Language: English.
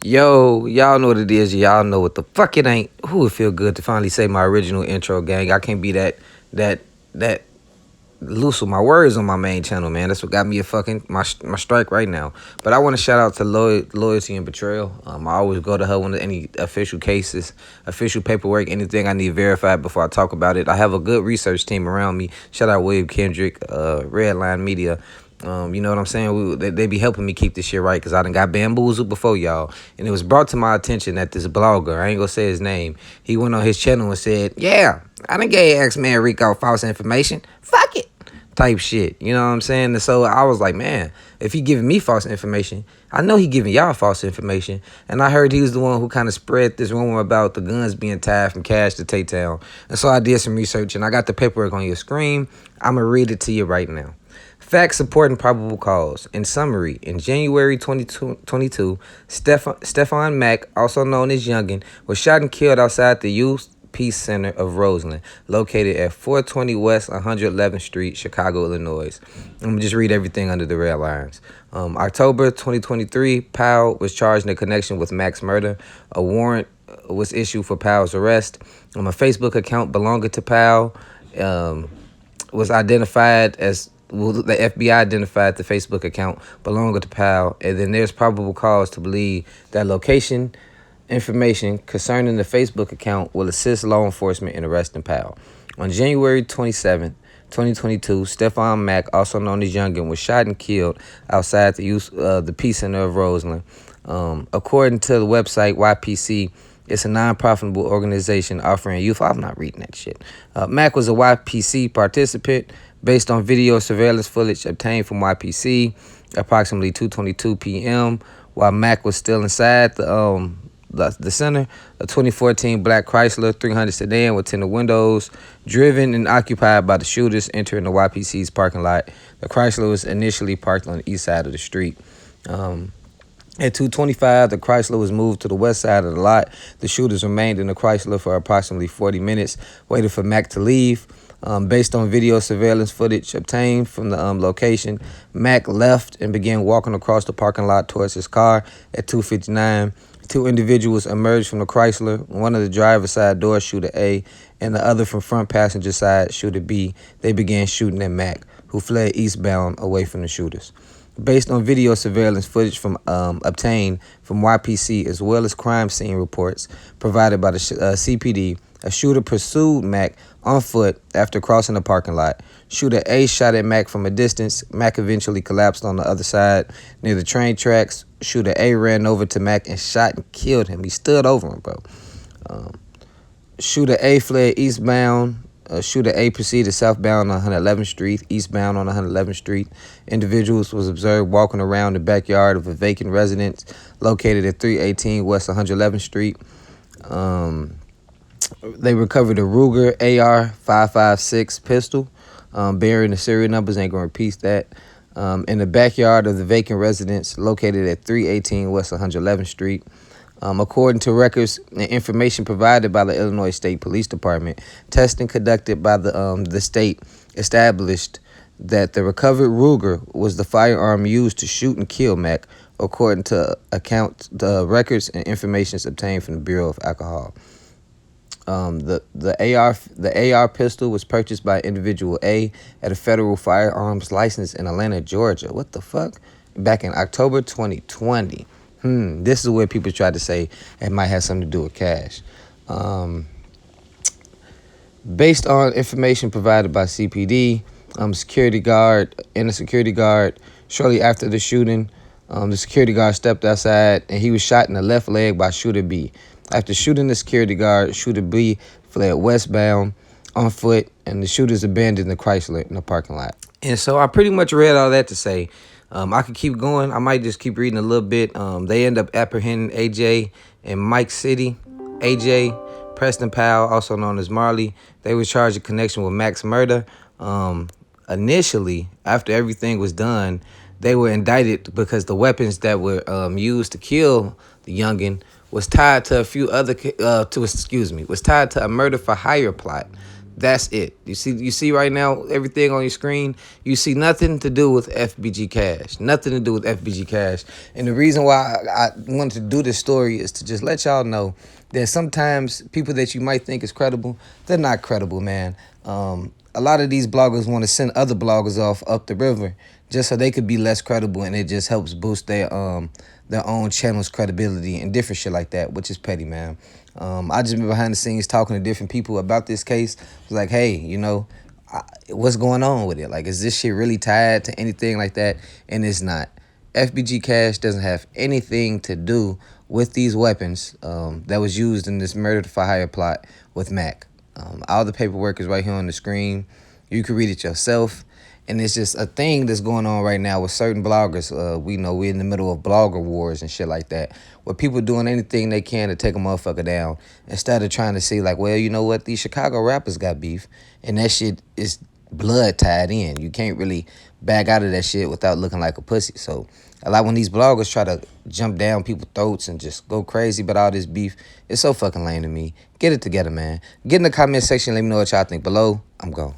Yo, y'all know what it is. Y'all know what the fuck it ain't. Who it feel good to finally say my original intro, gang. I can't be that that loose with my words on my main channel, man. That's what got me a fucking my strike right now. But I want to shout out to Loyalty and Betrayal. I always go to her when any official cases, official paperwork, anything I need verified before I talk about it. I have a good research team around me. Shout out William Kendrick, Redline Media. You know what I'm saying? They be helping me keep this shit right because I done got bamboozled before y'all. And it was brought to my attention that this blogger, I ain't gonna say his name, he went on his channel and said, yeah, I done gave X-Man Rico false information. Fuck it. Type shit. You know what I'm saying? And so I was like, man, if he giving me false information, I know he giving y'all false information. And I heard he was the one who kind of spread this rumor about the guns being tied from Cash to Tay-Town. And so I did some research and I got the paperwork on your screen. I'm gonna read it to you right now. Facts supporting probable cause. In summary, in January 2022, Stefan Mack, also known as Youngin, was shot and killed outside the Youth Peace Center of Roseland, located at 420 West 111th Street, Chicago, Illinois. I'm going to just read everything under the red lines. October 2023, Powell was charged in connection with Mack's murder. A warrant was issued for Powell's arrest. A Facebook account belonging to Powell was identified as the FBI identified the Facebook account belonging to Powell, and then there's probable cause to believe that location information concerning the Facebook account will assist law enforcement in arresting Powell. On January 27th, 2022, Stefan Mack, also known as Youngin, was shot and killed outside the Peace Center of Roseland. According to the website YPC, it's a non-profitable organization offering youth. I'm not reading that shit. Mack was a YPC participant based on video surveillance footage obtained from YPC approximately 2:22 p.m. while Mack was still inside the center. A 2014 black Chrysler 300 sedan with tinted windows, driven and occupied by the shooters, entering the YPC's parking lot. The Chrysler was initially parked on the east side of the street. At 2:25, the Chrysler was moved to the west side of the lot. The shooters remained in the Chrysler for approximately 40 minutes, waiting for Mack to leave. Based on video surveillance footage obtained from the location, Mack left and began walking across the parking lot towards his car. At 2:59, two individuals emerged from the Chrysler, one of the driver's side door, shooter A, and the other from front passenger side, shooter B. They began shooting at Mack, who fled eastbound away from the shooters. Based on video surveillance footage from obtained from YPC as well as crime scene reports provided by the CPD, a shooter pursued Mack on foot after crossing the parking lot. Shooter A shot at Mack from a distance. Mack eventually collapsed on the other side near the train tracks. Shooter A ran over to Mack and shot and killed him. He stood over him, bro. Shooter A fled eastbound. Shooter A proceeded southbound on 111th Street, eastbound on 111th Street. Individuals was observed walking around the backyard of a vacant residence located at 318 West 111th Street. They recovered a Ruger AR-556 pistol, bearing the serial numbers. Ain't gonna repeat that. In the backyard of the vacant residence located at 318 West 111th Street. According to records and information provided by the Illinois State Police Department, testing conducted by the state established that the recovered Ruger was the firearm used to shoot and kill Mack, according to the records and information obtained from the Bureau of Alcohol. The AR pistol was purchased by individual A at a federal firearms license in Atlanta, Georgia. What the fuck? Back in October 2020. This is where people tried to say it might have something to do with cash. Based on information provided by CPD, a security guard shortly after the shooting, the security guard stepped outside and he was shot in the left leg by shooter B. After shooting the security guard, shooter B fled westbound on foot, and the shooters abandoned the Chrysler in the parking lot. And so I pretty much read all that to say I could keep going. I might just keep reading a little bit. They end up apprehending AJ in Mike City. AJ, Preston Powell, also known as Marley, they were charged in connection with Mack's murder. Initially, after everything was done, they were indicted because the weapons that were used to kill the youngin was tied to a few other was tied to a murder for hire plot That's it. You see right now everything on your screen. You see nothing to do with FBG Cash. Nothing to do with FBG Cash. And the reason why I wanted to do this story is to just let y'all know that sometimes people that you might think is credible, they're not credible, man. A lot of these bloggers want to send other bloggers off up the river just so they could be less credible, and it just helps boost their own channel's credibility and different shit like that, which is petty, man. I just been behind the scenes talking to different people about this case. It's like, hey, what's going on with it? Like, is this shit really tied to anything like that? And it's not. FBG Cash doesn't have anything to do with these weapons that was used in this murder for hire plot with Mac. All the paperwork is right here on the screen. You can read it yourself. And it's just a thing that's going on right now with certain bloggers. We know we're in the middle of blogger wars and shit like that, where people doing anything they can to take a motherfucker down instead of trying to say, like, well, you know what? These Chicago rappers got beef, and that shit is blood tied in. You can't really back out of that shit without looking like a pussy. So a lot when these bloggers try to jump down people's throats and just go crazy about all this beef, it's so fucking lame to me. Get it together, man. Get in the comment section. Let me know what y'all think below. I'm gone.